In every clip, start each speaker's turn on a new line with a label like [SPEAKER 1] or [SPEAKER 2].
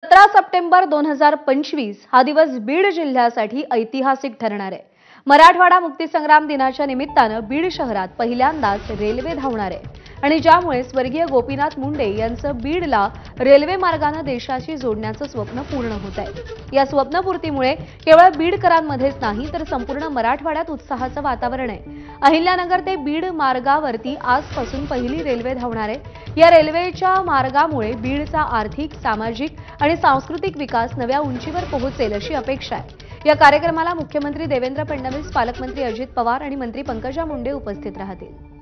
[SPEAKER 1] 17 September 2025 हा दिवस बीड जिल्ह्यासाठी ऐतिहासिक ठरणार आहे। मराठवाडा मुक्तीसंग्राम दिनाच्या निमित्ताने बीड शहरात पहिल्यांदाच रेल्वे धावणार आहे आणि ज्यामुळे स्वर्गीय गोपीनाथ मुंडे यांचं बीडला रेल्वे मार्गाने देशाशी जोडण्याचं स्वप्न पूर्ण होत आहे। या स्वप्नपूर्तीमुळे केवळ बीडकरांमध्येच नाही तर संपूर्ण मराठवाड्यात उत्साहाचं वातावरण आहे। अहिल्यानगर ते बीड मार्गावरती आजपासून पहिली रेल्वे धावणार आहे। या रेल्वेच्या मार्गामुळे बीडचा आर्थिक, सामाजिक आणि सांस्कृतिक विकास नव्या उंचीवर पोहोचेल अशी अपेक्षा आहे। या कार्यक्रमाला मुख्यमंत्री देवेंद्र फडणवीस, पालकमंत्री अजित पवार आणि मंत्री पंकजा मुंडे उपस्थित राहतील।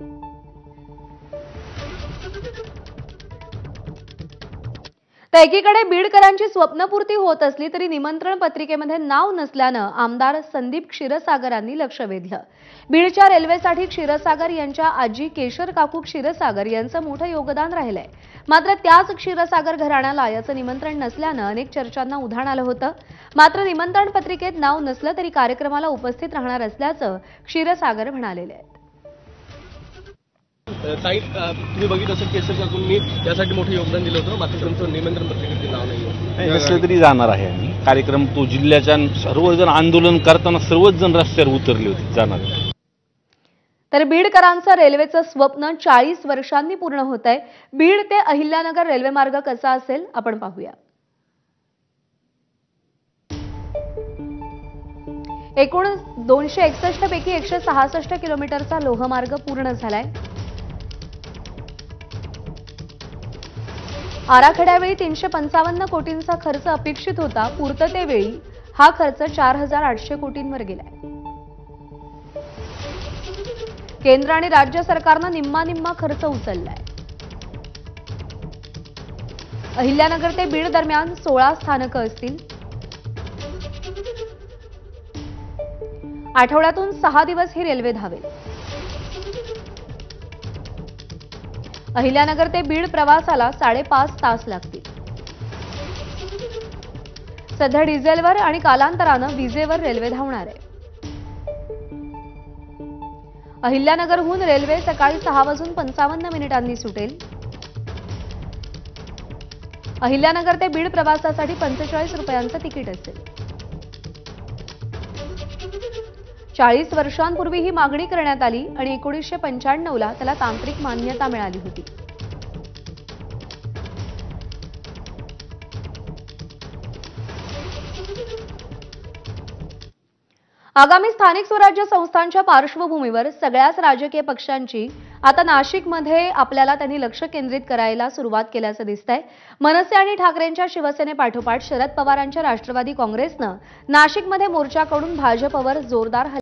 [SPEAKER 1] तर एकीकडे बीडकरांची स्वप्नपूर्ती होत असली तरी निमंत्रण पत्रिकेमध्ये नाव नसल्यानं आमदार संदीप क्षीरसागरांनी लक्ष वेधलं। बीडच्या रेल्वेसाठी क्षीरसागर यांच्या आजी केशर काकू क्षीरसागर यांचं मोठं योगदान राहिलंय। मात्र त्याच क्षीरसागर घराण्याला याचं निमंत्रण नसल्यानं अनेक चर्चांना उधाण आलं होतं। मात्र निमंत्रण पत्रिकेत नाव नसलं तरी कार्यक्रमाला उपस्थित राहणार असल्याचं क्षीरसागर म्हणाले आहेत।
[SPEAKER 2] ताई, तुम्ही बघितलं असेल केशर काकूंनी त्यासाठी मोठं योगदान दिलं होतं, मात्र तुमचं निमंत्रण पत्रिकेत नाव नाही।
[SPEAKER 3] कसं तरी जाणार आहे आम्ही कार्यक्रम। तो जिल्ह्याच्या सर्वजण आंदोलन करताना सर्वच जण रस्त्यावर उतरले होते, जाणार।
[SPEAKER 1] तर बीडकरांचं रेल्वेचं स्वप्न 40 वर्षांनी पूर्ण होत आहे। बीड ते अहिल्यानगर रेल्वे मार्ग कसा असेल आपण पाहूया। एकूण 261 पैकी 166 किलोमीटरचा लोहमार्ग पूर्ण झालाय। आराखड्यावेळी 355 कोटींचा खर्च अपेक्षित होता, पूर्ततेवेळी हा खर्च 4800 कोटींवर गेलाय। केंद्र आणि राज्य सरकारनं निम्मा खर्च उचललाय। अहिल्यानगर ते बीड दरम्यान 16 स्थानकं असतील। आठवड्यातून 6 दिवस ही रेल्वे धावेल। अहिल्यानगर ते बीड प्रवासाला 5.5 तास लागतील। सध्या डिझेलवर आणि कालांतरानं विजेवर रेल्वे धावणार आहे। अहिल्यानगरहून रेल्वे सकाळी 6:55 सुटेल। अहिल्यानगर ते बीड प्रवासासाठी 45 रुपयांचं तिकीट असेल। 40 वर्षांपूर्वी ही मागणी करण्यात आली आणि 1995ला त्याला तांत्रिक मान्यता मिळाली होती। आगामी स्थानिक स्वराज्य संस्थांच्या पार्श्वभूमीवर सगळ्याच राजकीय पक्षांची आता नाशिकमध्ये आपल्याला त्यांनी लक्ष केंद्रित करायला सुरुवात केल्याचं दिसतंय। मनसे आणि ठाकरेंच्या शिवसेनेपाठोपाठ शरद पवारांच्या राष्ट्रवादी काँग्रेसनं नाशिकमध्ये मोर्चा काढून भाजपवर जोरदार